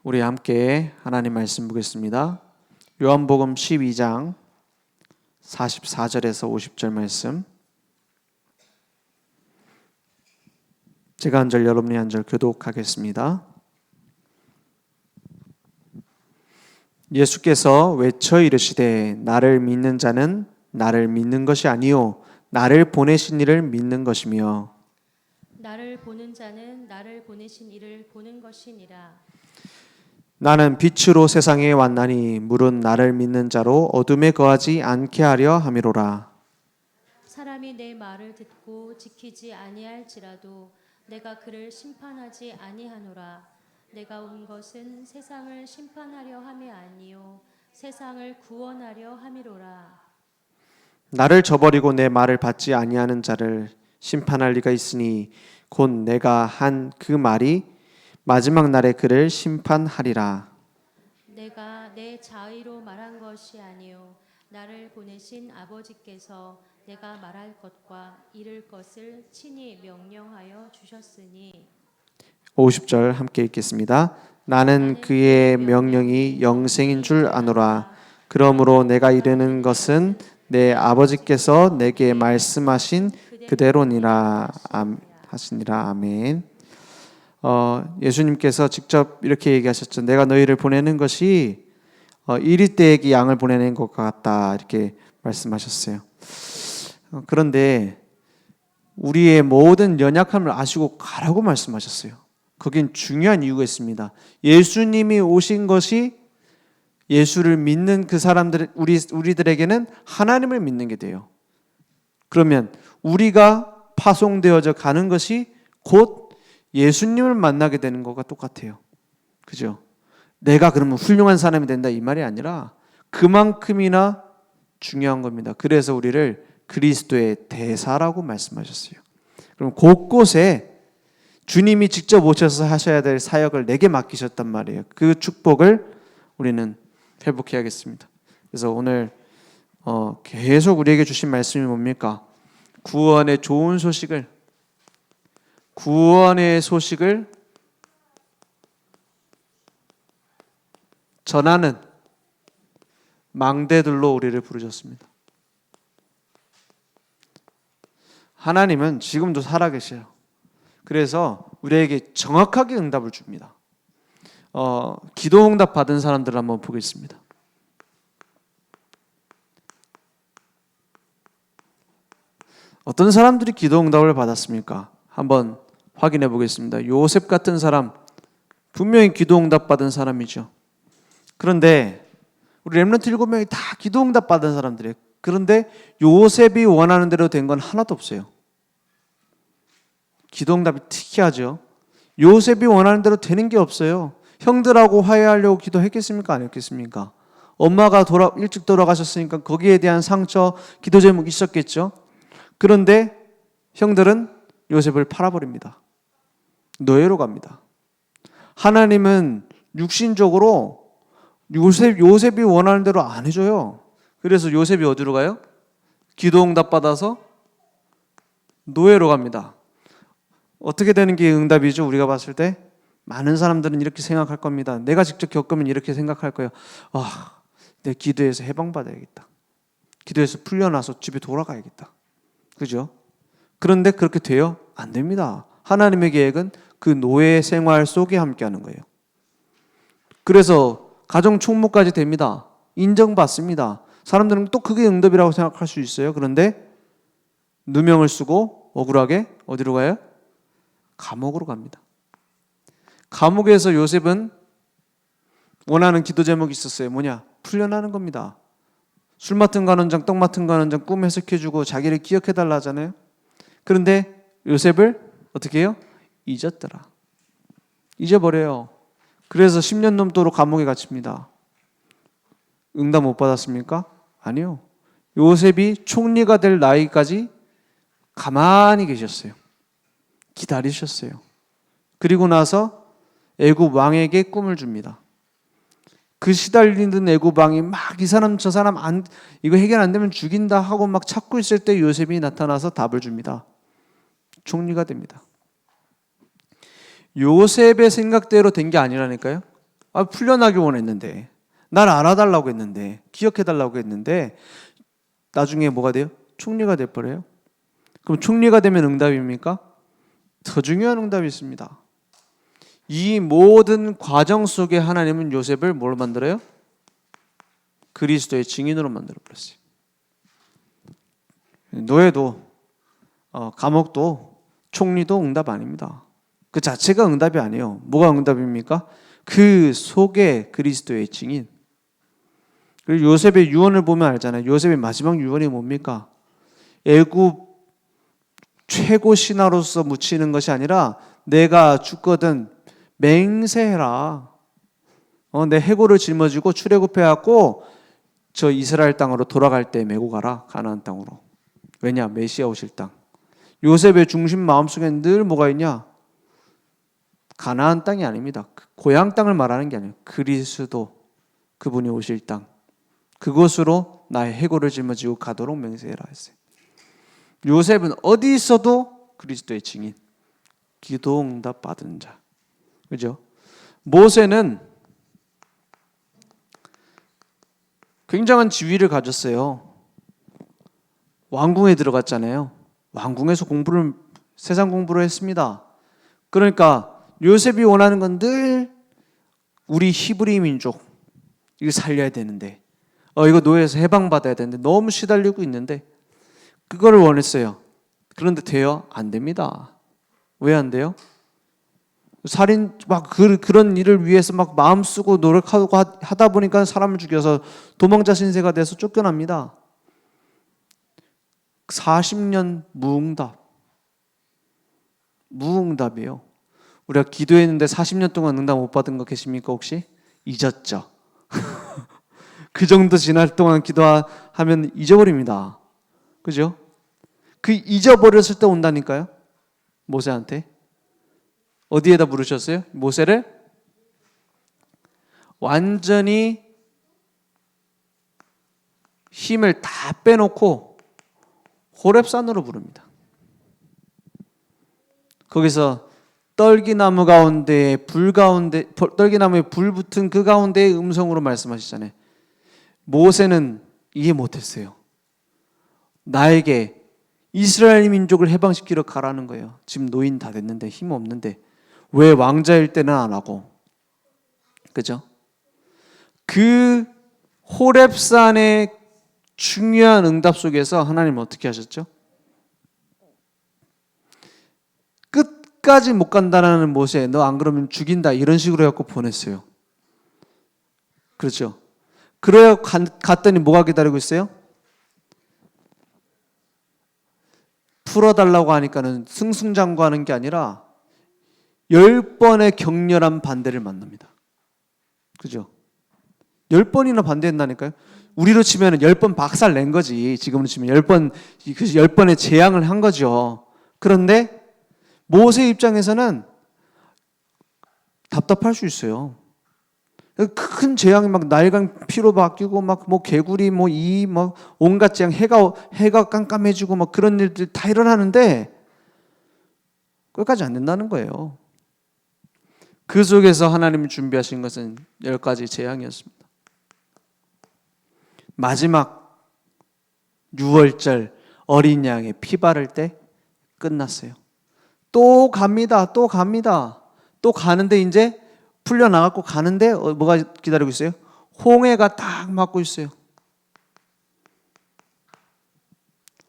우리 함께 하나님 말씀 보겠습니다. 요한복음 12장 44절에서 50절 말씀. 제가 한 절, 여러분이 한 절 교독하겠습니다. 예수께서 외쳐 이르시되 나를 믿는 자는 나를 믿는 것이 아니요 나를 보내신 이를 믿는 것이며 나를 보는 자는 나를 보내신 이를 보는 것이니라. 나는 빛으로 세상에 왔나니 물은 나를 믿는 자로 어둠에 거하지 않게 하려 함이로라. 사람이 내 말을 듣고 지키지 아니할지라도 내가 그를 심판하지 아니하노라. 내가 온 것은 세상을 심판하려 함이 아니요 세상을 구원하려 함이로라. 나를 저버리고 내 말을 받지 아니하는 자를 심판할 리가 있으니 곧 내가 한 그 말이 마지막 날에 그를 심판하리라. 내가 내 자의로 말한 것이 아니요 나를 보내신 아버지께서 내가 말할 것과 이를 것을 친히 명령하여 주셨으니. 50절 함께 읽겠습니다. 나는 그의 명령이 영생인 줄 아노라. 그러므로 내가 이르는 것은 내 아버지께서 내게 말씀하신 그대로니라 하시니라. 아멘. 예수님께서 직접 이렇게 얘기하셨죠. 내가 너희를 보내는 것이 이리떼에게 양을 보내는 것 같다, 이렇게 말씀하셨어요. 그런데 우리의 모든 연약함을 아시고 가라고 말씀하셨어요. 거긴 중요한 이유가 있습니다. 예수님이 오신 것이 예수를 믿는 그 사람들, 우리들에게는 하나님을 믿는 게 돼요. 그러면 우리가 파송되어져 가는 것이 곧 예수님을 만나게 되는 것과 똑같아요. 그죠? 내가 그러면 훌륭한 사람이 된다, 이 말이 아니라 그만큼이나 중요한 겁니다. 그래서 우리를 그리스도의 대사라고 말씀하셨어요. 그럼 곳곳에 주님이 직접 오셔서 하셔야 될 사역을 내게 맡기셨단 말이에요. 그 축복을 우리는 회복해야겠습니다. 그래서 오늘 계속 우리에게 주신 말씀이 뭡니까? 구원의 좋은 소식을, 구원의 소식을 전하는 망대들로 우리를 부르셨습니다. 하나님은 지금도 살아계셔요. 그래서 우리에게 정확하게 응답을 줍니다. 기도 응답 받은 사람들을 한번 보겠습니다. 어떤 사람들이 기도 응답을 받았습니까? 한번 확인해 보겠습니다. 요셉 같은 사람, 분명히 기도 응답 받은 사람이죠. 그런데 우리 렘넌트 7명이 다 기도 응답 받은 사람들이에요. 그런데 요셉이 원하는 대로 된 건 하나도 없어요. 기도 응답이 특이하죠. 요셉이 원하는 대로 되는 게 없어요. 형들하고 화해하려고 기도했겠습니까? 안 했겠습니까? 엄마가 일찍 돌아가셨으니까 거기에 대한 상처, 기도 제목이 있었겠죠. 그런데 형들은 요셉을 팔아버립니다. 노예로 갑니다. 하나님은 육신적으로 요셉이 원하는 대로 안 해줘요. 그래서 요셉이 어디로 가요? 기도 응답 받아서 노예로 갑니다. 어떻게 되는 게 응답이죠? 우리가 봤을 때 많은 사람들은 이렇게 생각할 겁니다. 내가 직접 겪으면 이렇게 생각할 거예요. 내 기도해서 해방받아야겠다. 기도해서 풀려나서 집에 돌아가야겠다. 그죠? 그런데 그렇게 돼요? 안 됩니다. 하나님의 계획은 그 노예 생활 속에 함께하는 거예요. 그래서 가정 총무까지 됩니다. 인정받습니다. 사람들은 또 그게 응답이라고 생각할 수 있어요. 그런데 누명을 쓰고 억울하게 어디로 가요? 감옥으로 갑니다. 감옥에서 요셉은 원하는 기도 제목이 있었어요. 뭐냐? 풀려나는 겁니다. 술 맡은 간원장, 떡 맡은 간원장 꿈 해석해주고 자기를 기억해달라 하잖아요. 그런데 요셉을 어떻게 해요? 잊었더라. 잊어버려요. 그래서 10년 넘도록 감옥에 갇힙니다. 응답 못 받았습니까? 아니요. 요셉이 총리가 될 나이까지 가만히 계셨어요. 기다리셨어요. 그리고 나서 애굽 왕에게 꿈을 줍니다. 그 시달리는 애굽 왕이 막 이 사람 저 사람 이거 해결 안 되면 죽인다 하고 막 찾고 있을 때 요셉이 나타나서 답을 줍니다. 총리가 됩니다. 요셉의 생각대로 된 게 아니라니까요. 풀려나길 원했는데, 날 알아달라고 했는데, 기억해달라고 했는데, 나중에 뭐가 돼요? 총리가 돼버려요. 그럼 총리가 되면 응답입니까? 더 중요한 응답이 있습니다. 이 모든 과정 속에 하나님은 요셉을 뭘 만들어요? 그리스도의 증인으로 만들어버렸어요. 노예도, 감옥도, 총리도 응답 아닙니다. 그 자체가 응답이 아니에요. 뭐가 응답입니까? 그 속에 그리스도의 증인. 그리고 요셉의 유언을 보면 알잖아요. 요셉의 마지막 유언이 뭡니까? 애굽 최고 신하로서 묻히는 것이 아니라 내가 죽거든 맹세해라. 내 해골을 짊어지고 출애굽해갖고 저 이스라엘 땅으로 돌아갈 때 메고 가라. 가나안 땅으로. 왜냐? 메시아 오실 땅. 요셉의 중심 마음속에 늘 뭐가 있냐? 가나안 땅이 아닙니다. 고향 땅을 말하는 게 아니에요. 그리스도, 그분이 오실 땅. 그곳으로 나의 해골을 짊어지고 가도록 맹세해라 했어요. 요셉은 어디 있어도 그리스도의 증인, 기도 응답 받은 자. 그죠? 모세는 굉장한 지위를 가졌어요. 왕궁에 들어갔잖아요. 왕궁에서 세상 공부를 했습니다. 그러니까 요셉이 원하는 건 늘 우리 히브리 민족 이거 살려야 되는데, 이거 노예에서 해방받아야 되는데 너무 시달리고 있는데 그거를 원했어요. 그런데 돼요? 안 됩니다. 왜 안 돼요? 살인 그런 일을 위해서 막 마음 쓰고 노력하고 하다 보니까 사람을 죽여서 도망자 신세가 돼서 쫓겨납니다. 40년 무응답이에요. 우리가 기도했는데 40년 동안 응답 못 받은 거 계십니까 혹시? 잊었죠. 그 정도 지날 동안 기도하면 잊어버립니다. 그죠? 그 잊어버렸을 때 온다니까요. 모세한테. 어디에다 부르셨어요? 모세를 완전히 힘을 다 빼놓고 호렙산으로 부릅니다. 거기서 떨기나무 가운데 떨기나무에 불 붙은 그 가운데의 음성으로 말씀하시잖아요. 모세는 이해 못했어요. 나에게 이스라엘 민족을 해방시키러 가라는 거예요. 지금 노인 다 됐는데 힘 없는데 왜 왕자일 때는 안 하고, 그죠? 그 호렙산의 중요한 응답 속에서 하나님은 어떻게 하셨죠? 끝까지 못 간다는 모세, 너 안 그러면 죽인다 이런 식으로 해갖고 보냈어요. 그렇죠? 그래야 갔더니 뭐가 기다리고 있어요? 풀어달라고 하니까는 승승장구하는 게 아니라 10번의 격렬한 반대를 만납니다. 그죠? 10번이나 반대했다니까요. 우리로 치면 10번 박살 낸 거지. 지금으로 치면 10번의 재앙을 한 거죠. 그런데 모세 입장에서는 답답할 수 있어요. 큰 재앙이 막 날강 피로 바뀌고 막 뭐 개구리 막 온갖 재앙, 해가 깜깜해지고 막 그런 일들 다 일어나는데 끝까지 안 된다는 거예요. 그 속에서 하나님이 준비하신 것은 10가지 재앙이었습니다. 마지막 6월절 어린 양의 피 바를 때 끝났어요. 또 갑니다. 또 가는데 이제 풀려나가고 가는데 뭐가 기다리고 있어요? 홍해가 딱 막고 있어요.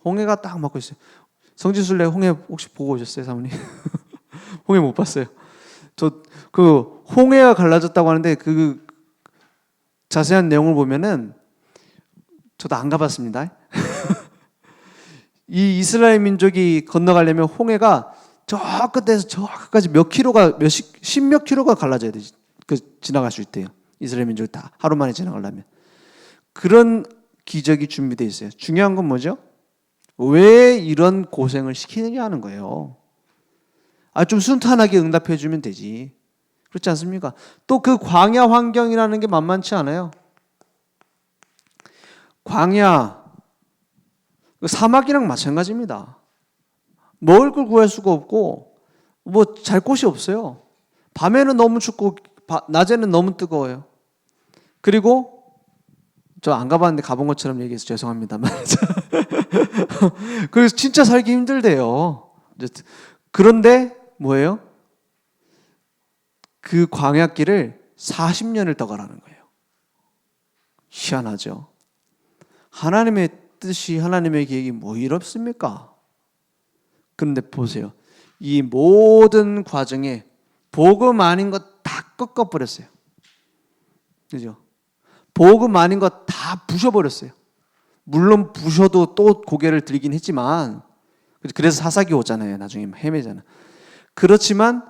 홍해가 딱 막고 있어요. 성지순례 홍해 혹시 보고 오셨어요, 사모님? 홍해 못 봤어요. 그 홍해가 갈라졌다고 하는데 그 자세한 내용을 보면은 저도 안 가봤습니다. 이 이스라엘 민족이 건너가려면 홍해가 저 끝에서 저 끝까지 십몇 킬로가 갈라져야 돼. 지나갈 수 있대요. 이스라엘 민족이 다 하루 만에 지나가려면. 그런 기적이 준비되어 있어요. 중요한 건 뭐죠? 왜 이런 고생을 시키느냐 하는 거예요. 좀 순탄하게 응답해 주면 되지. 그렇지 않습니까? 또 그 광야 환경이라는 게 만만치 않아요. 광야, 사막이랑 마찬가지입니다. 먹을 걸 구할 수가 없고 뭐 잘 곳이 없어요. 밤에는 너무 춥고 낮에는 너무 뜨거워요. 그리고 저 안 가봤는데 가본 것처럼 얘기해서 죄송합니다만 그래서 진짜 살기 힘들대요. 그런데 뭐예요? 그 광야길을 40년을 떠가라는 거예요. 희한하죠. 하나님의 뜻이, 하나님의 계획이 뭐 이렇습니까? 그런데 보세요. 이 모든 과정에 복음 아닌 것 다 꺾어버렸어요. 그죠? 복음 아닌 것 다 부셔버렸어요. 물론 부셔도 또 고개를 들긴 했지만, 그래서 사사기 오잖아요. 나중에 헤매잖아. 그렇지만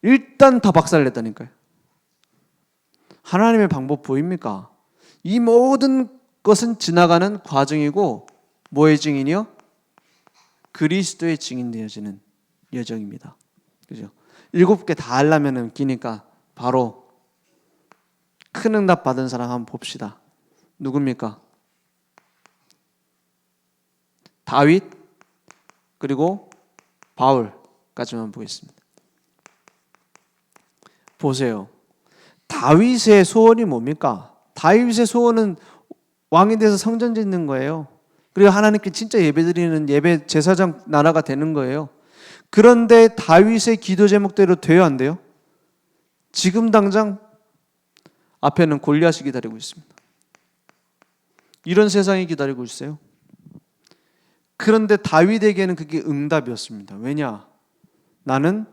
일단 다 박살냈다니까요. 하나님의 방법 보입니까? 이 모든 것은 지나가는 과정이고 뭐의 증인이요? 그리스도의 증인 되어지는 여정입니다. 그죠? 7개 다 하려면 끼니까 바로 큰 응답 받은 사람 한번 봅시다. 누굽니까? 다윗 그리고 바울까지만 보겠습니다. 보세요. 다윗의 소원이 뭡니까? 다윗의 소원은 왕이 돼서 성전 짓는 거예요. 그리고 하나님께 진짜 예배드리는 예배 제사장 나라가 되는 거예요. 그런데 다윗의 기도 제목대로 돼요, 안 돼요? 지금 당장 앞에는 골리앗이 기다리고 있습니다. 이런 세상이 기다리고 있어요. 그런데 다윗에게는 그게 응답이었습니다. 왜냐? 나는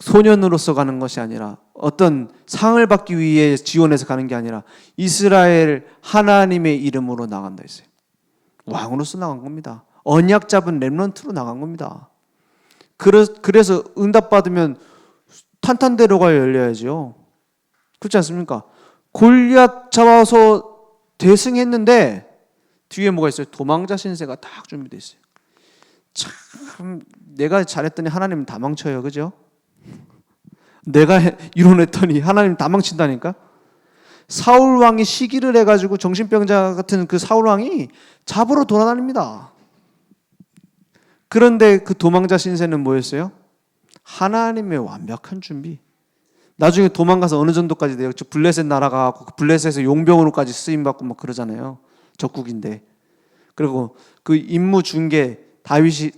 소년으로서 가는 것이 아니라 어떤 상을 받기 위해 지원해서 가는 게 아니라 이스라엘 하나님의 이름으로 나간다 했어요. 왕으로서 나간 겁니다. 언약 잡은 렘넌트로 나간 겁니다. 그래서 응답 받으면 탄탄대로가 열려야죠. 그렇지 않습니까? 골리앗 잡아서 대승했는데 뒤에 뭐가 있어요? 도망자 신세가 딱 준비되어 있어요. 참 내가 잘했더니 하나님은 다 망쳐요. 그죠? 내가 이뤄냈더니 하나님 다 망친다니까. 사울 왕이 시기를 해가지고 정신병자 같은 그 사울 왕이 잡으러 돌아다닙니다. 그런데 그 도망자 신세는 뭐였어요? 하나님의 완벽한 준비. 나중에 도망가서 어느 정도까지 돼요? 저 블레셋 나라가 블레셋에서 용병으로까지 쓰임 받고 막 그러잖아요. 적국인데. 그리고 그 임무 준 게 다윗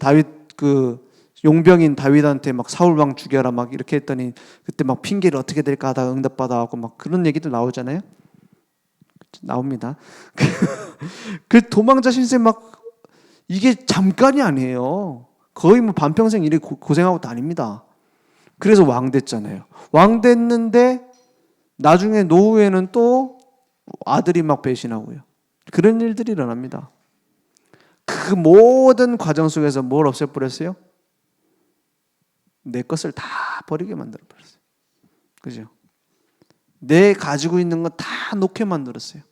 그 용병인 다윗한테 막 사울 왕 죽여라 막 이렇게 했더니 그때 막 핑계를 어떻게 될까 하다가 응답받아갖고 막 그런 얘기도 나오잖아요. 나옵니다. 그 도망자 신세 막 이게 잠깐이 아니에요. 거의 뭐 반평생 일에 고생하고 다닙니다. 그래서 왕 됐잖아요. 왕 됐는데 나중에 노후에는 또 아들이 막 배신하고요. 그런 일들이 일어납니다. 그 모든 과정 속에서 뭘 없애버렸어요? 내 것을 다 버리게 만들어버렸어요. 그죠? 내 가지고 있는 거 다 놓게 만들었어요.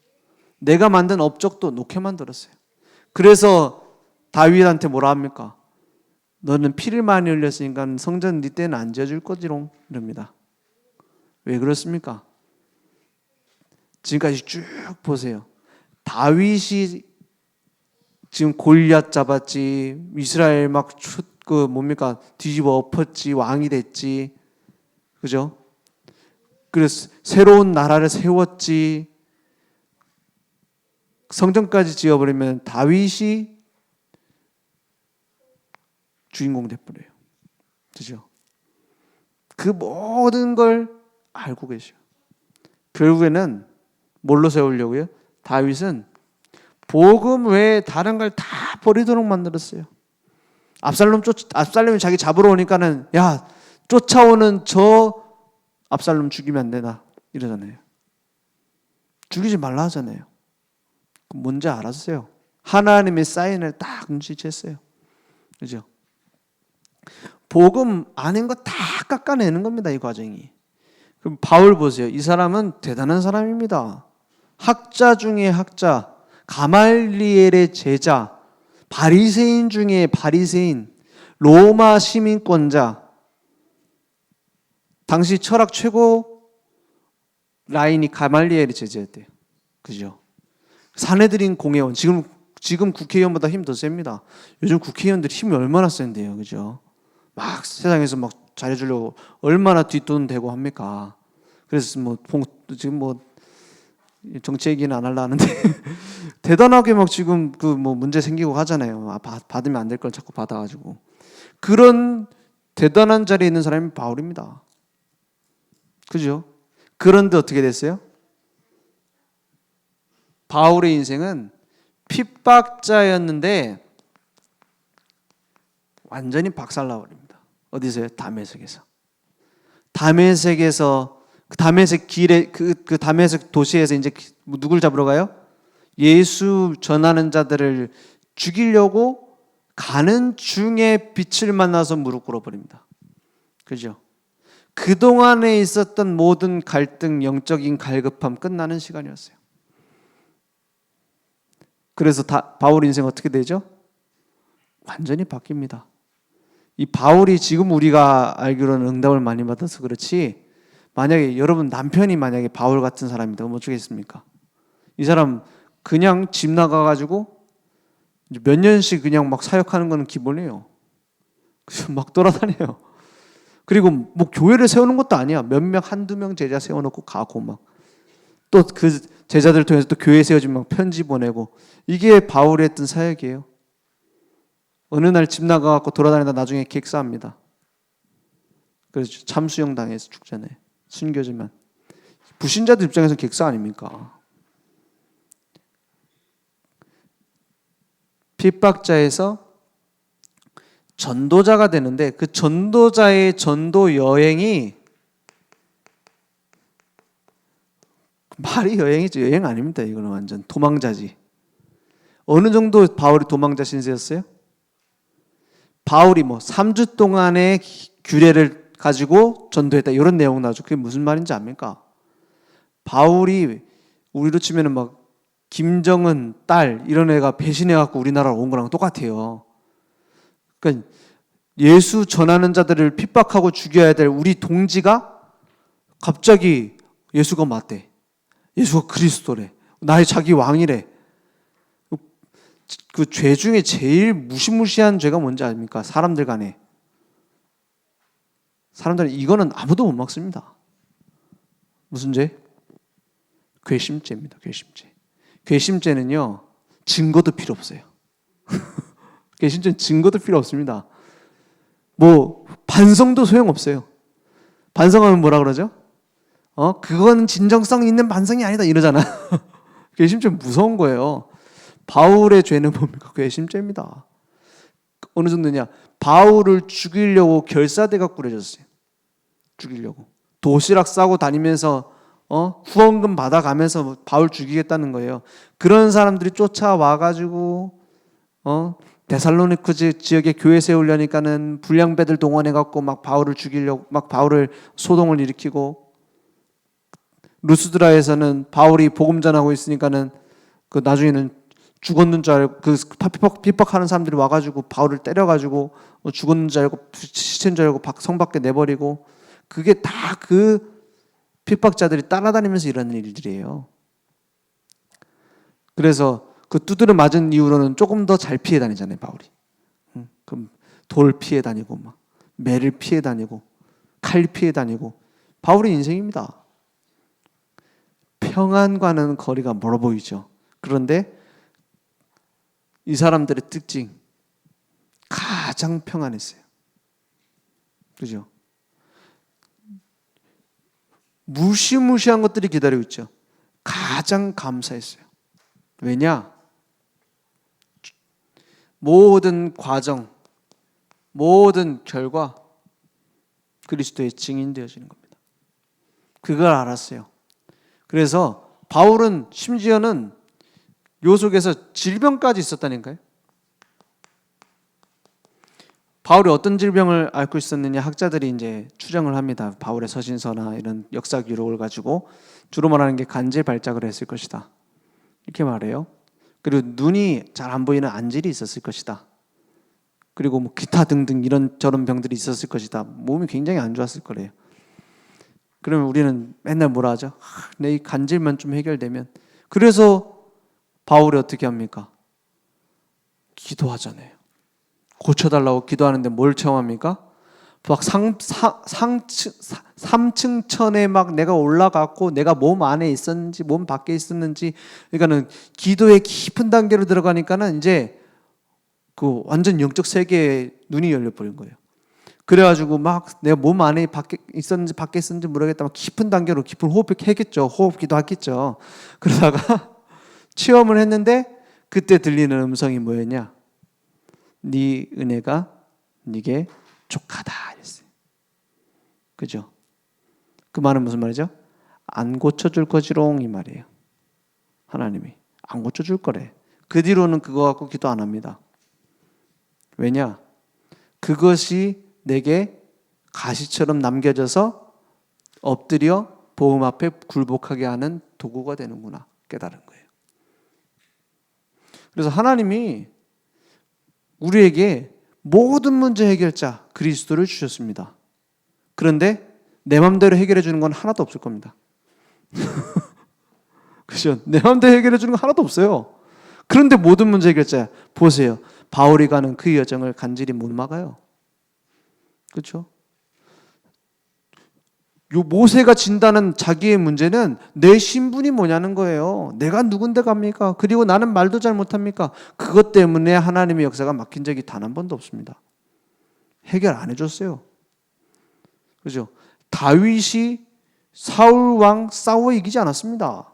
내가 만든 업적도 놓게 만들었어요. 그래서 다윗한테 뭐라 합니까? 너는 피를 많이 흘렸으니까 성전 네 때는 안 지어줄 거지롱 이럽니다. 왜 그렇습니까? 지금까지 쭉 보세요. 다윗이 지금 골리앗 잡았지, 이스라엘 막 그 뭡니까 뒤집어 엎었지, 왕이 됐지, 그죠? 그래서 새로운 나라를 세웠지. 성전까지 지어버리면 다윗이 주인공 돼버려요. 그죠? 그 모든 걸 알고 계셔. 결국에는 뭘로 세우려고요? 다윗은 복음 외에 다른 걸 다 버리도록 만들었어요. 압살롬이 자기 잡으러 오니까는 야 쫓아오는 저 압살롬 죽이면 안 되나 이러잖아요. 죽이지 말라 하잖아요. 뭔지 알았어요. 하나님의 사인을 딱 눈치챘어요. 그죠? 복음 아닌 거 다 깎아내는 겁니다. 이 과정이. 그럼 바울 보세요. 이 사람은 대단한 사람입니다. 학자 중에 학자, 가말리엘의 제자, 바리새인 중에 바리새인, 로마 시민권자. 당시 철학 최고 라인이 가말리엘의 제자였대요. 그죠? 사내들인 공회원. 지금 국회의원보다 힘 더 셉니다. 요즘 국회의원들 힘이 얼마나 센데요. 그죠? 막 세상에서 막 잘해주려고 얼마나 뒷돈 대고 합니까? 그래서 지금 정치 얘기는 안 하려 하는데 대단하게 막 지금 문제 생기고 하잖아요. 받으면 안 될 걸 자꾸 받아가지고. 그런 대단한 자리에 있는 사람이 바울입니다. 그죠? 그런데 어떻게 됐어요? 바울의 인생은 핍박자였는데 완전히 박살나버립니다. 어디서요? 다메섹에서. 그 다메섹 길에 그 다메섹 도시에서 이제 누굴 잡으러 가요? 예수 전하는 자들을 죽이려고 가는 중에 빛을 만나서 무릎 꿇어버립니다. 그죠? 그동안에 있었던 모든 갈등, 영적인 갈급함 끝나는 시간이었어요. 그래서 바울 인생 어떻게 되죠? 완전히 바뀝니다. 이 바울이 지금 우리가 알기로는 응답을 많이 받아서 그렇지, 만약에 여러분 남편이 만약에 바울 같은 사람이다 그럼 어쩌겠습니까? 이 사람 그냥 집 나가가지고 몇 년씩 그냥 막 사역하는 거는 기본이에요. 막 돌아다녀요. 그리고 뭐 교회를 세우는 것도 아니야. 몇 명, 한두 명 제자 세워놓고 가고 막 또 그 제자들 통해서 또 교회 세워지면 편지 보내고, 이게 바울이 했던 사역이에요. 어느 날 집 나가갖고 돌아다니다 나중에 객사합니다. 그래서 참수형 당해서 죽잖아요. 순교지만. 불신자들 입장에서는 객사 아닙니까? 핍박자에서 전도자가 되는데 그 전도자의 전도 여행이 말이 여행이죠. 여행 아닙니다. 이거는 완전 도망자지. 어느 정도 바울이 도망자 신세였어요? 바울이 3주 동안의 규례를 가지고 전도했다 이런 내용 나오죠. 그게 무슨 말인지 압니까? 바울이 우리로 치면은 막 김정은 딸 이런 애가 배신해갖고 우리나라로 온 거랑 똑같아요. 그러니까 예수 전하는 자들을 핍박하고 죽여야 될 우리 동지가 갑자기 예수가 맞대. 예수가 그리스도래. 나의 자기 왕이래. 그 죄 중에 제일 무시무시한 죄가 뭔지 아닙니까? 사람들 간에. 사람들은 이거는 아무도 못 막습니다. 무슨 죄? 괘씸죄입니다. 괘씸죄. 괘씸죄는요, 증거도 필요 없어요. 괘씸죄는 증거도 필요 없습니다. 반성도 소용없어요. 반성하면 뭐라 그러죠? 그거는 진정성 있는 반성이 아니다 이러잖아. 괘씸죄는 무서운 거예요. 바울의 죄는 뭡니까? 괘씸죄입니다. 어느 정도냐? 바울을 죽이려고 결사대가 꾸려졌어요. 죽이려고. 도시락 싸고 다니면서 후원금 받아가면서 바울 죽이겠다는 거예요. 그런 사람들이 쫓아와가지고 데살로니크 지역에 교회 세우려니까는 불량배들 동원해갖고 막 바울을 죽이려고 막 바울을 소동을 일으키고, 루스드라에서는 바울이 복음 전하고 있으니까는 그 나중에는 죽었는 줄 알고 그 핍박하는 사람들이 와가지고 바울을 때려가지고 죽었는 줄 알고 시체인 줄 알고 성 밖에 내버리고, 그게 다 그 핍박자들이 따라다니면서 일어나는 일들이에요. 그래서 그 두드려 맞은 이후로는 조금 더 잘 피해 다니잖아요, 바울이. 그럼 돌 피해 다니고 막 매를 피해 다니고 칼 피해 다니고. 바울의 인생입니다. 평안과는 거리가 멀어 보이죠. 그런데 이 사람들의 특징, 가장 평안했어요. 그죠? 무시무시한 것들이 기다리고 있죠. 가장 감사했어요. 왜냐? 모든 과정, 모든 결과 그리스도의 증인 되어지는 겁니다. 그걸 알았어요. 그래서 바울은 심지어는 요 속에서 질병까지 있었다니까요. 바울이 어떤 질병을 앓고 있었느냐, 학자들이 이제 추정을 합니다. 바울의 서신서나 이런 역사 기록을 가지고 주로 말하는 게 간질 발작을 했을 것이다, 이렇게 말해요. 그리고 눈이 잘 안 보이는 안질이 있었을 것이다. 그리고 기타 등등 이런 저런 병들이 있었을 것이다. 몸이 굉장히 안 좋았을 거래요. 그러면 우리는 맨날 뭐라 하죠? 내 이 간질만 좀 해결되면. 그래서 바울이 어떻게 합니까? 기도하잖아요. 고쳐달라고 기도하는데 뭘 체험합니까? 막 삼층천에 막 내가 올라갔고 내가 몸 안에 있었는지 몸 밖에 있었는지, 그러니까는 기도의 깊은 단계로 들어가니까는 이제 그 완전 영적 세계에 눈이 열려 버린 거예요. 그래가지고 막 내가 몸 안에 밖에 있었는지 밖에 있었는지 모르겠다 막 깊은 단계로 깊은 호흡 했겠죠. 호흡 기도했겠죠. 그러다가 체험을 했는데 그때 들리는 음성이 뭐였냐? 네 은혜가 네게 족하다 이랬어요. 그죠? 그 말은 무슨 말이죠? 안 고쳐줄 거지롱 이 말이에요. 하나님이 안 고쳐줄 거래. 그 뒤로는 그거 갖고 기도 안 합니다. 왜냐? 그것이 내게 가시처럼 남겨져서 엎드려 보험 앞에 굴복하게 하는 도구가 되는구나 깨달은 거예요. 그래서 하나님이 우리에게 모든 문제 해결자 그리스도를 주셨습니다. 그런데 내 마음대로 해결해 주는 건 하나도 없을 겁니다. 그죠? 내 마음대로 해결해 주는 건 하나도 없어요. 그런데 모든 문제 해결자 보세요. 바울이 가는 그 여정을 간절히 못 막아요. 그렇죠? 요 모세가 진다는 자기의 문제는 내 신분이 뭐냐는 거예요. 내가 누군데 갑니까? 그리고 나는 말도 잘 못합니까? 그것 때문에 하나님의 역사가 막힌 적이 단 한 번도 없습니다. 해결 안 해줬어요. 그죠? 다윗이 사울 왕 싸워 이기지 않았습니다.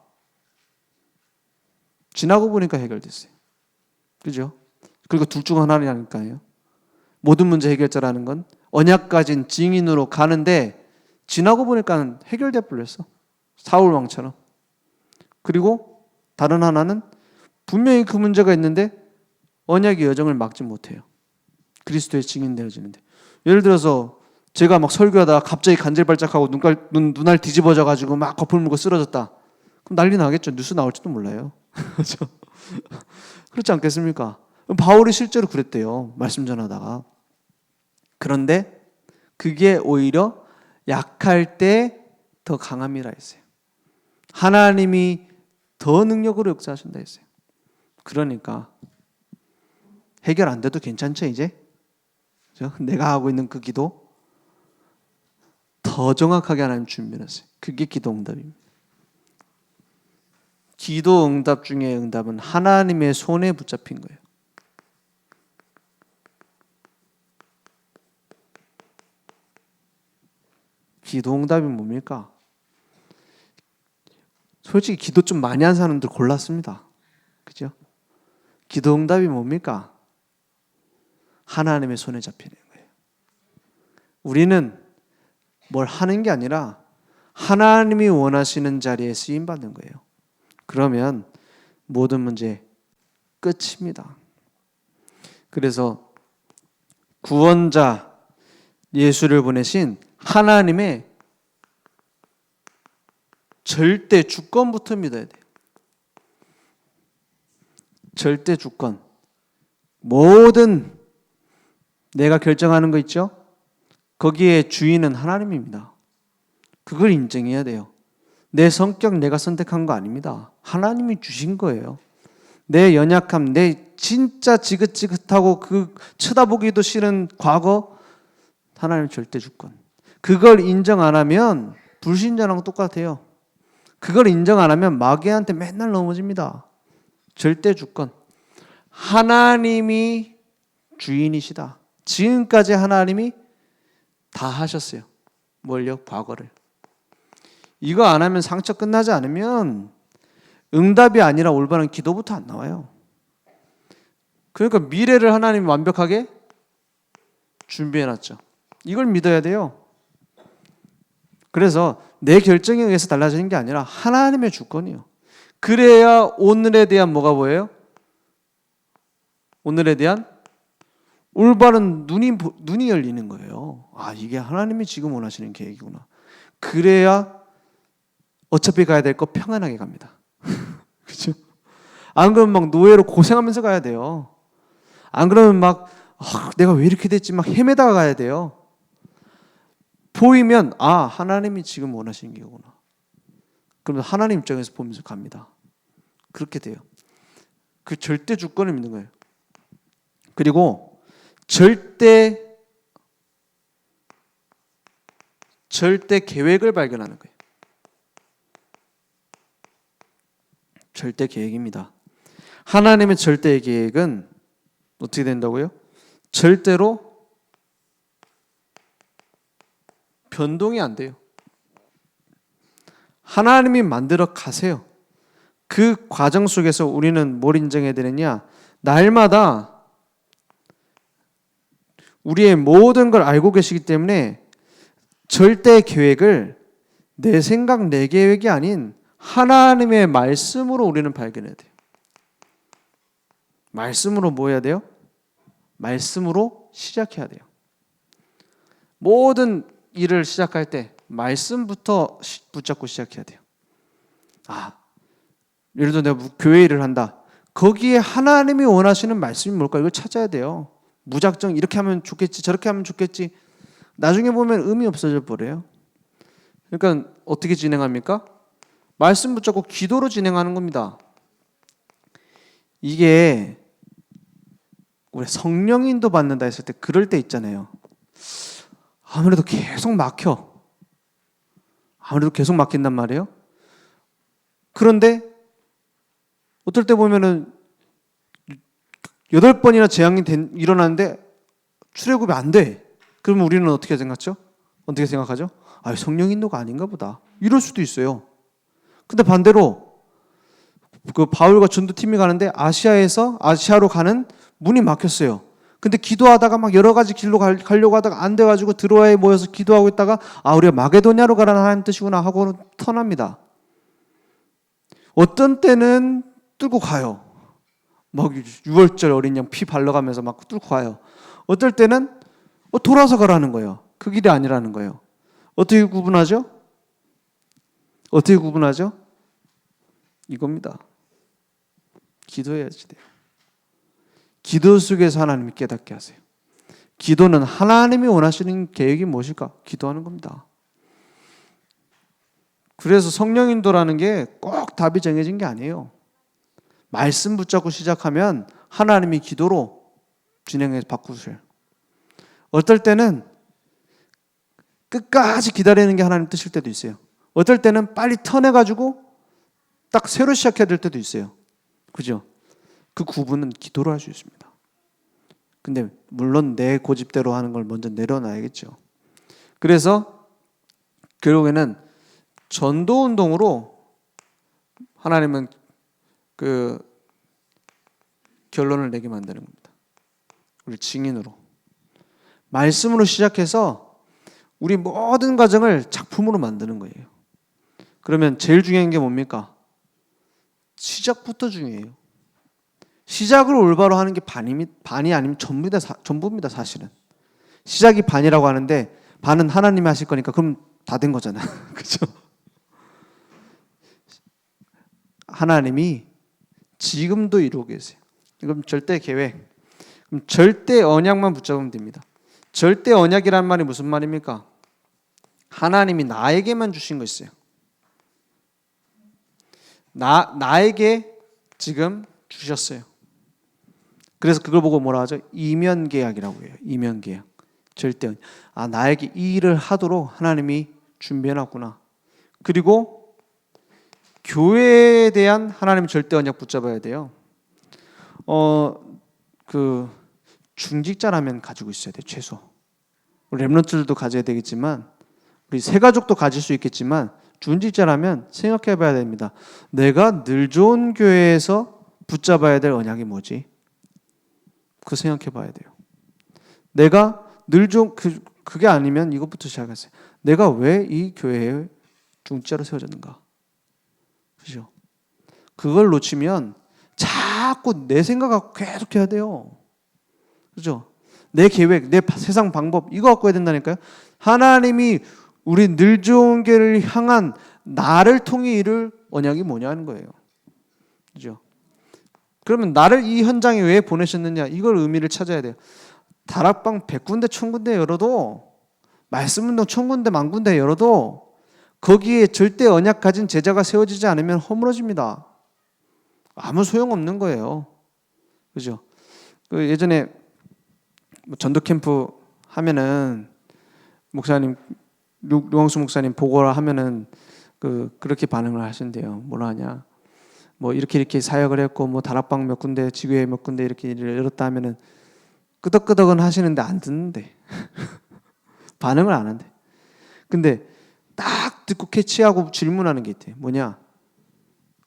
지나고 보니까 해결됐어요. 그죠? 그리고 둘 중 하나라니까요. 모든 문제 해결자라는 건 언약 가진 증인으로 가는데 지나고 보니까 해결돼 버렸어. 사울 왕처럼. 그리고 다른 하나는 분명히 그 문제가 있는데 언약의 여정을 막지 못해요. 그리스도의 증인 되어지는데. 예를 들어서 제가 막 설교하다가 갑자기 간질발작하고 눈알 뒤집어져 가지고 막 거풀 물고 쓰러졌다. 그럼 난리 나겠죠. 뉴스 나올지도 몰라요. 그렇죠? 그렇지 않겠습니까? 바울이 실제로 그랬대요. 말씀 전하다가. 그런데 그게 오히려 약할 때 더 강함이라 했어요. 하나님이 더 능력으로 역사하신다 했어요. 그러니까 해결 안 돼도 괜찮죠 이제? 그렇죠? 내가 하고 있는 그 기도 더 정확하게 하나님 준비했어요. 그게 기도 응답입니다. 기도 응답 중에 응답은 하나님의 손에 붙잡힌 거예요. 기도 응답이 뭡니까? 솔직히 기도 좀 많이 한 사람들 골랐습니다. 그죠? 기도 응답이 뭡니까? 하나님의 손에 잡히는 거예요. 우리는 뭘 하는 게 아니라 하나님이 원하시는 자리에 쓰임 받는 거예요. 그러면 모든 문제 끝입니다. 그래서 구원자 예수를 보내신 하나님의 절대 주권부터 믿어야 돼요. 절대 주권. 모든 내가 결정하는 거 있죠? 거기에 주인은 하나님입니다. 그걸 인정해야 돼요. 내 성격 내가 선택한 거 아닙니다. 하나님이 주신 거예요. 내 연약함, 내 진짜 지긋지긋하고 그 쳐다보기도 싫은 과거, 하나님 절대 주권. 그걸 인정 안 하면 불신자랑 똑같아요. 그걸 인정 안 하면 마귀한테 맨날 넘어집니다. 절대 주권. 하나님이 주인이시다. 지금까지 하나님이 다 하셨어요. 뭘요? 과거를. 이거 안 하면 상처 끝나지 않으면 응답이 아니라 올바른 기도부터 안 나와요. 그러니까 미래를 하나님이 완벽하게 준비해놨죠. 이걸 믿어야 돼요. 그래서 내 결정에 의해서 달라지는 게 아니라 하나님의 주권이요. 그래야 오늘에 대한 뭐가 보여요? 오늘에 대한 올바른 눈이 열리는 거예요. 아, 이게 하나님이 지금 원하시는 계획이구나. 그래야 어차피 가야 될 거 평안하게 갑니다. 그렇죠? 안 그러면 막 노예로 고생하면서 가야 돼요. 안 그러면 막 내가 왜 이렇게 됐지 막 헤매다가 가야 돼요. 보이면 하나님이 지금 원하시는 게구나. 그러면 하나님 입장에서 보면서 갑니다. 그렇게 돼요. 그 절대 주권을 믿는 거예요. 그리고 절대 절대 계획을 발견하는 거예요. 절대 계획입니다. 하나님의 절대 계획은 어떻게 된다고요? 절대로 변동이 안 돼요. 하나님이 만들어 가세요. 그 과정 속에서 우리는 뭘 인정해야 되느냐? 날마다 우리의 모든 걸 알고 계시기 때문에 절대 계획을 내 생각, 내 계획이 아닌 하나님의 말씀으로 우리는 발견해야 돼요. 말씀으로 뭐 해야 돼요? 말씀으로 시작해야 돼요. 모든 일을 시작할 때 말씀부터 붙잡고 시작해야 돼요. 예를 들어 내가 교회 일을 한다. 거기에 하나님이 원하시는 말씀이 뭘까? 이걸 찾아야 돼요. 무작정 이렇게 하면 좋겠지, 저렇게 하면 좋겠지. 나중에 보면 의미 없어져 버려요. 그러니까 어떻게 진행합니까? 말씀 붙잡고 기도로 진행하는 겁니다. 이게 우리 성령 인도 받는다 했을 때 그럴 때 있잖아요. 아무래도 계속 막혀. 아무래도 계속 막힌단 말이에요. 그런데 어떨 때 보면은 8번이나 재앙이 일어나는데 출애굽이 안 돼. 그러면 우리는 어떻게 생각하죠? 어떻게 생각하죠? 성령 인도가 아닌가 보다. 이럴 수도 있어요. 근데 반대로 그 바울과 전도팀이 가는데 아시아로 가는 문이 막혔어요. 근데 기도하다가 막 여러 가지 길로 가려고 하다가 안 돼가지고 드로아에 모여서 기도하고 있다가 우리가 마게도냐로 가라는 하나님 뜻이구나 하고 턴합니다. 어떤 때는 뚫고 가요. 막 6월절 어린 양 피 발라가면서 막 뚫고 가요. 어떨 때는 돌아서 가라는 거예요. 그 길이 아니라는 거예요. 어떻게 구분하죠? 어떻게 구분하죠? 이겁니다. 기도해야지 돼요. 기도 속에서 하나님이 깨닫게 하세요. 기도는 하나님이 원하시는 계획이 무엇일까? 기도하는 겁니다. 그래서 성령 인도라는 게 꼭 답이 정해진 게 아니에요. 말씀 붙잡고 시작하면 하나님이 기도로 진행해서 바꾸세요. 어떨 때는 끝까지 기다리는 게 하나님 뜻일 때도 있어요. 어떨 때는 빨리 턴해가지고 딱 새로 시작해야 될 때도 있어요. 그죠? 그 구분은 기도로 할 수 있습니다. 근데 물론 내 고집대로 하는 걸 먼저 내려놔야겠죠. 그래서 결국에는 전도 운동으로 하나님은 그 결론을 내게 만드는 겁니다. 우리 증인으로. 말씀으로 시작해서 우리 모든 과정을 작품으로 만드는 거예요. 그러면 제일 중요한 게 뭡니까? 시작부터 중요해요. 시작을 올바로 하는 게 반이 아니면 전부입니다, 사실은. 시작이 반이라고 하는데 반은 하나님이 하실 거니까 그럼 다 된 거잖아. 그렇죠? 하나님이 지금도 이루고 계세요. 이건 절대 계획. 그럼 절대 언약만 붙잡으면 됩니다. 절대 언약이란 말이 무슨 말입니까? 하나님이 나에게만 주신 거 있어요. 나에게 지금 주셨어요. 그래서 그걸 보고 뭐라 하죠? 이면계약이라고 해요. 이면계약. 절대 나에게 이 일을 하도록 하나님이 준비해놨구나. 그리고 교회에 대한 하나님 절대 언약 붙잡아야 돼요. 그 중직자라면 가지고 있어야 돼요. 최소. 렘넌트들도 가져야 되겠지만 우리 새 가족도 가질 수 있겠지만 중직자라면 생각해봐야 됩니다. 내가 늘 좋은 교회에서 붙잡아야 될 언약이 뭐지? 그거 생각해봐야 돼요. 내가 늘 좋은 그게 아니면 이것부터 시작하세요. 내가 왜 이 교회에 중직자로 세워졌는가? 그죠? 그걸 놓치면 자꾸 내 생각하고 계속 해야 돼요. 그죠? 내 계획, 내 세상 방법 이거 갖고 해야 된다니까요. 하나님이 우리 늘 좋은 교회를 향한 나를 통해 이룰 언약이 뭐냐는 거예요. 그죠? 그러면 나를 이 현장에 왜 보내셨느냐 이걸 의미를 찾아야 돼요. 다락방 100군데 1000군데 열어도 말씀운동 1000군데 10,000군데 열어도 거기에 절대 언약 가진 제자가 세워지지 않으면 허물어집니다. 아무 소용없는 거예요. 그죠? 그 예전에 전도 캠프 하면은 목사님 류광수 목사님 보고를 하면은 그렇게 반응을 하신대요. 뭐라 하냐? 뭐 이렇게 사역을 했고 뭐 다락방 몇 군데, 지교회 몇 군데 이렇게 일을 열었다 하면은 끄덕끄덕은 하시는데 안 듣는데 반응을 안 한대. 근데 딱 듣고 캐치하고 질문하는 게 있대. 뭐냐?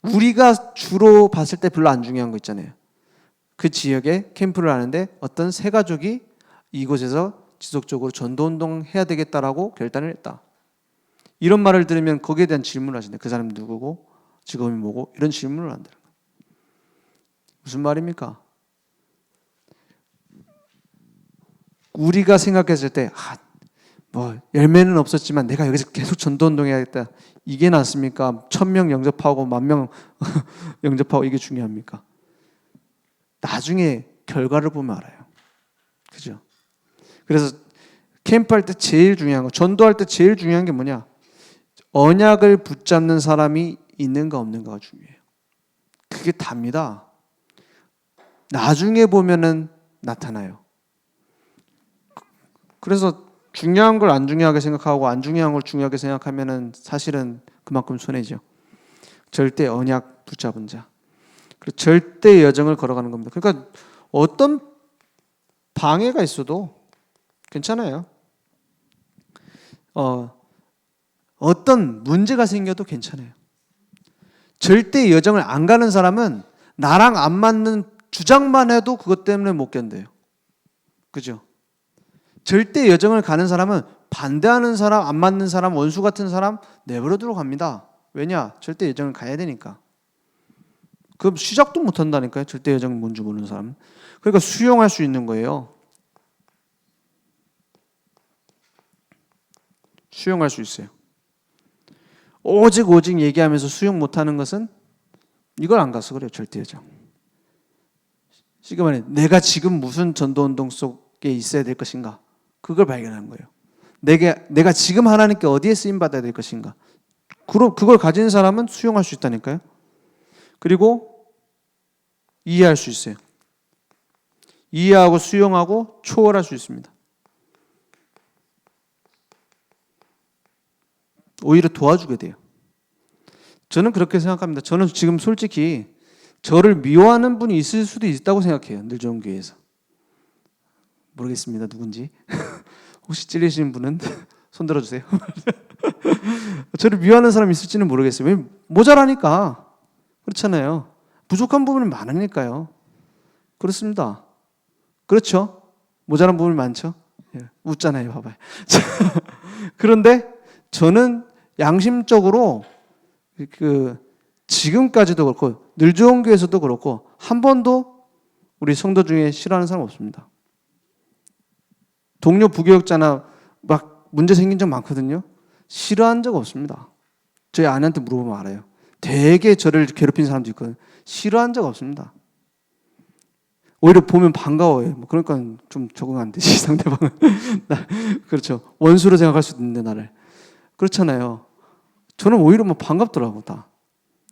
우리가 주로 봤을 때 별로 안 중요한 거 있잖아요. 그 지역에 캠프를 하는데 어떤 세 가족이 이곳에서 지속적으로 전도운동 해야 되겠다라고 결단을 했다. 이런 말을 들으면 거기에 대한 질문을 하신대. 그 사람이 누구고 직업이 뭐고 이런 질문을 한다는 거예요. 무슨 말입니까? 우리가 생각했을 때 뭐 열매는 없었지만 내가 여기서 계속 전도운동 해야겠다. 이게 낫습니까? 1000명 영접하고 10,000명 영접하고 이게 중요합니까? 나중에 결과를 보면 알아요. 그죠? 그래서 캠프할 때 제일 중요한 거, 전도할 때 제일 중요한 게 뭐냐? 언약을 붙잡는 사람이 있는가 없는가가 중요해요. 그게 답니다. 나중에 보면은 나타나요. 그래서 중요한 걸 안 중요하게 생각하고 안 중요한 걸 중요하게 생각하면은 사실은 그만큼 손해죠. 절대 언약 붙잡은 자. 그리고 절대 여정을 걸어가는 겁니다. 그러니까 어떤 방해가 있어도 괜찮아요. 어떤 문제가 생겨도 괜찮아요. 절대 여정을 안 가는 사람은 나랑 안 맞는 주장만 해도 그것 때문에 못 견뎌요. 그죠? 절대 여정을 가는 사람은 반대하는 사람, 안 맞는 사람, 원수 같은 사람 내버려 두러 갑니다. 왜냐? 절대 여정을 가야 되니까. 그럼 시작도 못 한다니까요. 절대 여정이 뭔지 모르는 사람. 그러니까 수용할 수 있는 거예요. 수용할 수 있어요. 오직 얘기하면서 수용 못하는 것은 이걸 안 가서 그래요. 절대 여정. 지금 내가 지금 무슨 전도운동 속에 있어야 될 것인가? 그걸 발견하는 거예요. 내가 지금 하나님께 어디에 쓰임 받아야 될 것인가? 그걸 가진 사람은 수용할 수 있다니까요. 그리고 이해할 수 있어요. 이해하고 수용하고 초월할 수 있습니다. 오히려 도와주게 돼요. 저는 그렇게 생각합니다. 저는 지금 솔직히 저를 미워하는 분이 있을 수도 있다고 생각해요. 늘 좋은 교회에서. 모르겠습니다. 누군지. 혹시 찔리시는 분은 손 들어주세요. 저를 미워하는 사람이 있을지는 모르겠어요. 왜? 모자라니까. 그렇잖아요. 부족한 부분이 많으니까요. 그렇습니다. 그렇죠? 모자란 부분이 많죠? 예, 웃잖아요. 봐봐요. 그런데 저는 양심적으로 지금까지도 그렇고 늘 좋은 교회에서도 그렇고 한 번도 우리 성도 중에 싫어하는 사람 없습니다. 동료 부교역자나 막 문제 생긴 적 많거든요. 싫어한 적 없습니다. 저희 아내한테 물어보면 알아요. 되게 저를 괴롭힌 사람도 있거든요. 싫어한 적 없습니다. 오히려 보면 반가워요. 그러니까 좀 적응 안 되지 상대방은. 그렇죠. 원수로 생각할 수도 있는데 나를. 그렇잖아요. 저는 오히려 반갑더라고 다.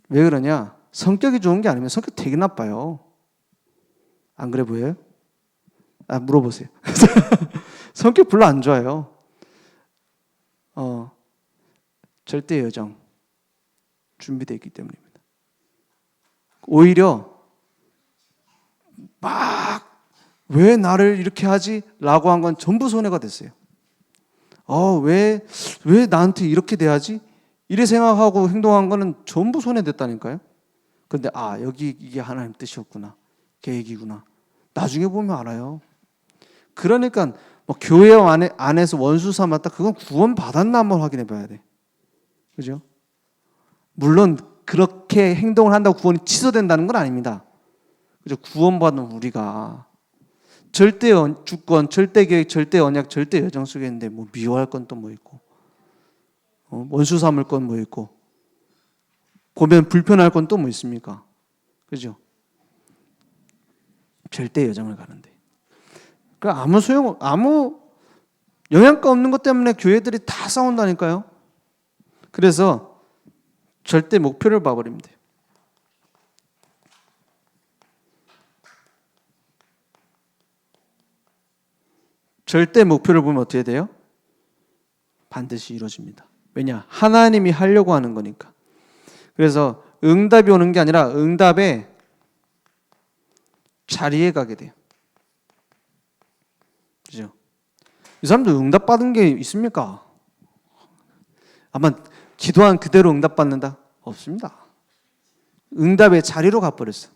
왜 그러냐? 성격이 좋은 게 아니면 성격 되게 나빠요. 안 그래 보여요? 물어보세요. 성격 별로 안 좋아요. 절대 여정 준비되어 있기 때문입니다. 오히려 막 왜 나를 이렇게 하지? 라고 한 건 전부 손해가 됐어요. 왜 나한테 이렇게 돼야지? 이래 생각하고 행동한 거는 전부 손해됐다니까요. 그런데 여기 이게 하나님 뜻이었구나. 계획이구나. 나중에 보면 알아요. 그러니까 교회 안에서 원수 삼았다. 그건 구원 받았나 한번 확인해 봐야 돼. 그죠? 물론 그렇게 행동을 한다고 구원이 취소된다는 건 아닙니다. 그죠? 구원받은 우리가 절대 주권, 절대 계획, 절대 언약, 절대 여정 속에 있는데 미워할 건 또 뭐 있고, 원수 삼을 건 뭐 있고, 보면 불편할 건 또 뭐 있습니까? 그죠? 절대 여정을 가는데. 그러니까 아무 영향가 없는 것 때문에 교회들이 다 싸운다니까요. 그래서 절대 목표를 봐버리면 돼요. 절대 목표를 보면 어떻게 돼요? 반드시 이루어집니다. 왜냐? 하나님이 하려고 하는 거니까. 그래서 응답이 오는 게 아니라 응답의 자리에 가게 돼요. 그죠? 이 사람들 응답 받은 게 있습니까? 아마 기도한 그대로 응답 받는다? 없습니다. 응답의 자리로 가버렸어.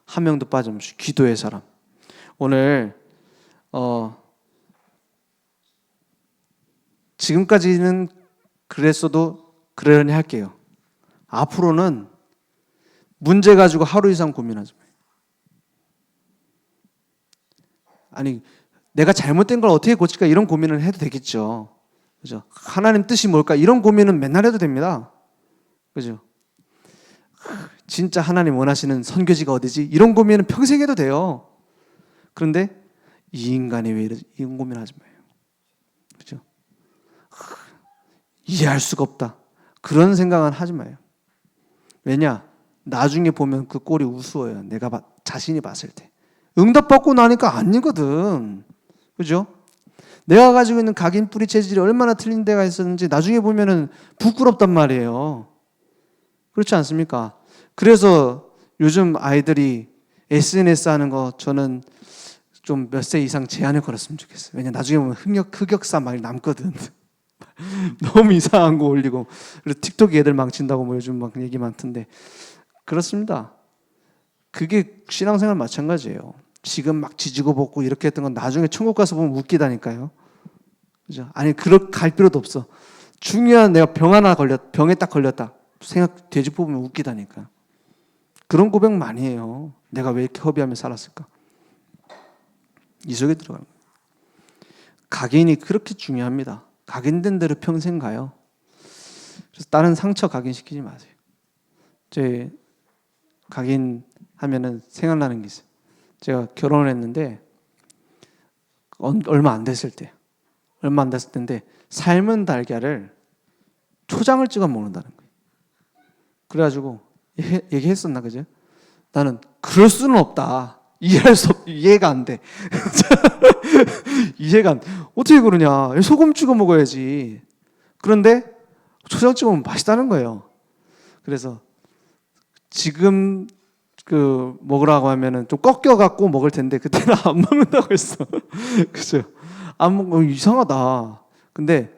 한 명도 빠짐없이 기도의 사람. 오늘 지금까지는 그랬어도 그러려니 할게요. 앞으로는 문제 가지고 하루 이상 고민하지 마요. 아니, 내가 잘못된 걸 어떻게 고칠까 이런 고민을 해도 되겠죠. 그죠? 하나님 뜻이 뭘까 이런 고민은 맨날 해도 됩니다. 그죠? 진짜 하나님 원하시는 선교지가 어디지? 이런 고민은 평생 해도 돼요. 그런데 이 인간이 왜 이러지? 이런 고민하지 마요. 그죠? 이해할 수가 없다. 그런 생각은 하지 마요. 왜냐? 나중에 보면 그 꼴이 우스워요. 내가 자신이 봤을 때. 응답받고 나니까 아니거든. 그죠? 내가 가지고 있는 각인 뿌리 체질이 얼마나 틀린 데가 있었는지 나중에 보면은 부끄럽단 말이에요. 그렇지 않습니까? 그래서 요즘 아이들이 SNS 하는 거 저는 좀 몇 세 이상 제한을 걸었으면 좋겠어요. 왜냐 나중에 보면 흑역사 많이 남거든. 너무 이상한 거 올리고 그래서 틱톡 애들 망친다고 뭐 요즘 막 얘기 많던데 그렇습니다. 그게 신앙생활 마찬가지예요. 지금 막 지지고 볶고 이렇게 했던 건 나중에 천국 가서 보면 웃기다니까요. 그죠? 아니 갈 필요도 없어. 중요한 내가 병에 딱 걸렸다. 생각 되짚어 보면 웃기다니까. 그런 고백 많이 해요. 내가 왜 이렇게 허비하며 살았을까? 이 속에 들어가는 거예요. 각인이 그렇게 중요합니다. 각인된 대로 평생 가요. 그래서 다른 상처 각인시키지 마세요. 제 각인하면은 생각나는 게 있어요. 제가 결혼을 했는데 얼마 안 됐을 때인데 삶은 달걀을 초장을 찍어 먹는다는 거예요. 그래가지고 얘기했었나 그죠? 나는 그럴 수는 없다. 이해가 안 돼. 이해가 안 돼. 어떻게 그러냐? 소금 찍어 먹어야지. 그런데 초장 찍어 먹으면 맛있다는 거예요. 그래서 지금 먹으라고 하면은 좀 꺾여갖고 먹을 텐데 그때는 안 먹는다고 했어. 그죠? 안 먹고 이상하다. 근데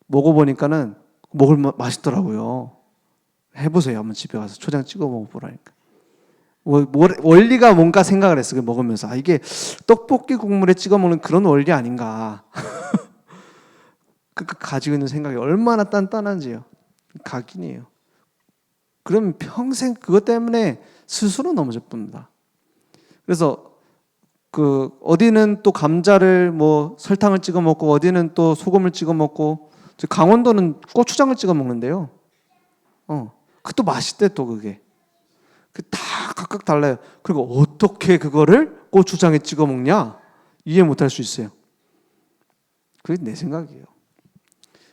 먹어보니까는 맛있더라고요. 해보세요. 한번 집에 가서 초장 찍어 먹어보라니까. 원리가 뭔가 생각을 했어. 먹으면서 이게 떡볶이 국물에 찍어 먹는 그런 원리 아닌가. 가지고 있는 생각이 얼마나 단단한지요. 각인이에요. 그럼 평생 그것 때문에 스스로 넘어져 봅니다. 그래서 어디는 또 감자를 설탕을 찍어 먹고 어디는 또 소금을 찍어 먹고 강원도는 고추장을 찍어 먹는데요. 그것도 맛있대 또 그게. 다 각각 달라요. 그리고 어떻게 그거를 고추장에 찍어 먹냐? 이해 못할 수 있어요. 그게 내 생각이에요.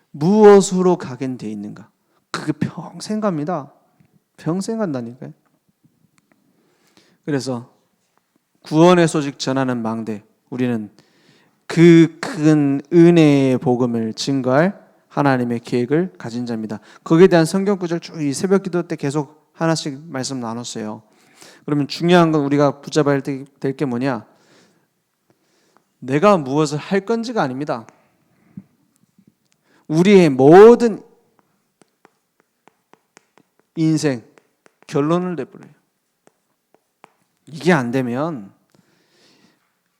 무엇으로 각인되어 있는가? 그게 평생 갑니다. 평생 간다니까요. 그래서 구원의 소식 전하는 망대, 우리는 그 큰 은혜의 복음을 증거할 하나님의 계획을 가진 자입니다. 거기에 대한 성경 구절 쭉 이 새벽 기도 때 계속 하나씩 말씀 나눴어요. 그러면 중요한 건 우리가 붙잡아야 될 게 뭐냐? 내가 무엇을 할 건지가 아닙니다. 우리의 모든 인생 결론을 내버려요. 이게 안 되면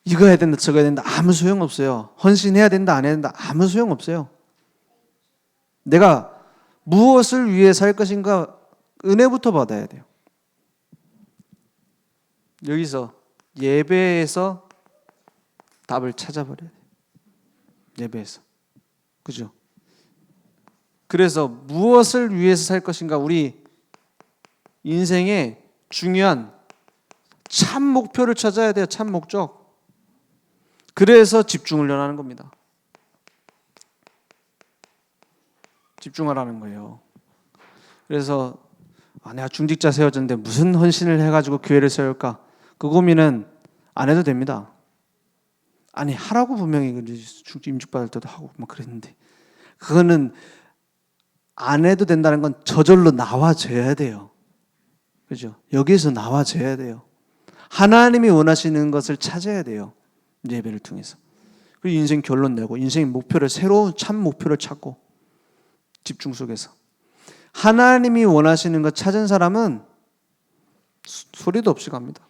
이거 해야 된다 저거 해야 된다 아무 소용없어요. 헌신해야 된다 안 해야 된다 아무 소용없어요. 내가 무엇을 위해 살 것인가 은혜부터 받아야 돼요. 여기서 예배에서 답을 찾아버려야 돼요. 예배에서. 그죠? 그래서 무엇을 위해서 살 것인가 우리 인생의 중요한 참 목표를 찾아야 돼요. 참 목적. 그래서 집중을 연하는 겁니다. 집중하라는 거예요. 그래서 내가 중직자 세워졌는데 무슨 헌신을 해가지고 교회를 세울까? 그 고민은 안 해도 됩니다. 아니 하라고 분명히 임직받을 때도 하고 막 그랬는데 그거는 안 해도 된다는 건 저절로 나와져야 돼요. 그죠? 여기에서 나와져야 돼요. 하나님이 원하시는 것을 찾아야 돼요. 예배를 통해서. 그리고 인생 결론 내고 인생의 목표를 새로운 참 목표를 찾고 집중 속에서 하나님이 원하시는 것 찾은 사람은 소리도 없이 갑니다.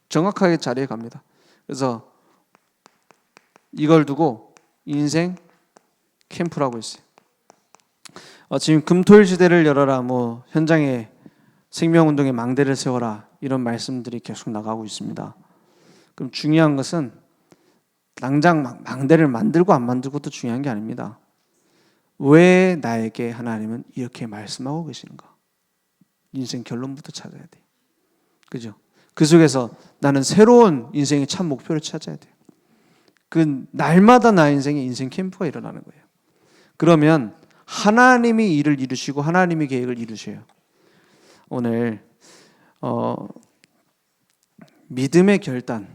정확하게 자리에 갑니다. 그래서 이걸 두고 인생 캠프라고 있어요. 지금 금토일 시대를 열어라, 뭐 현장에 생명운동의 망대를 세워라, 이런 말씀들이 계속 나가고 있습니다. 그럼 중요한 것은 당장 망대를 만들고 안 만들고도 중요한 게 아닙니다. 왜 나에게 하나님은 이렇게 말씀하고 계시는가? 인생 결론부터 찾아야 돼요. 그죠? 그 속에서 나는 새로운 인생의 참 목표를 찾아야 돼요. 그 날마다 나 인생에 인생 캠프가 일어나는 거예요. 그러면 하나님이 일을 이루시고 하나님이 계획을 이루셔요. 오늘 믿음의 결단,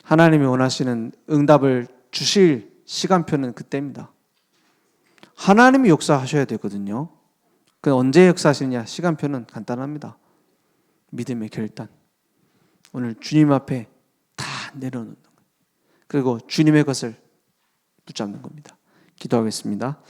하나님이 원하시는 응답을 주실 시간표는 그때입니다. 하나님이 역사하셔야 되거든요. 그 언제 역사하시느냐? 시간표는 간단합니다. 믿음의 결단. 오늘 주님 앞에 다 내려놓는 거예요. 그리고 주님의 것을 붙잡는 겁니다. 기도하겠습니다.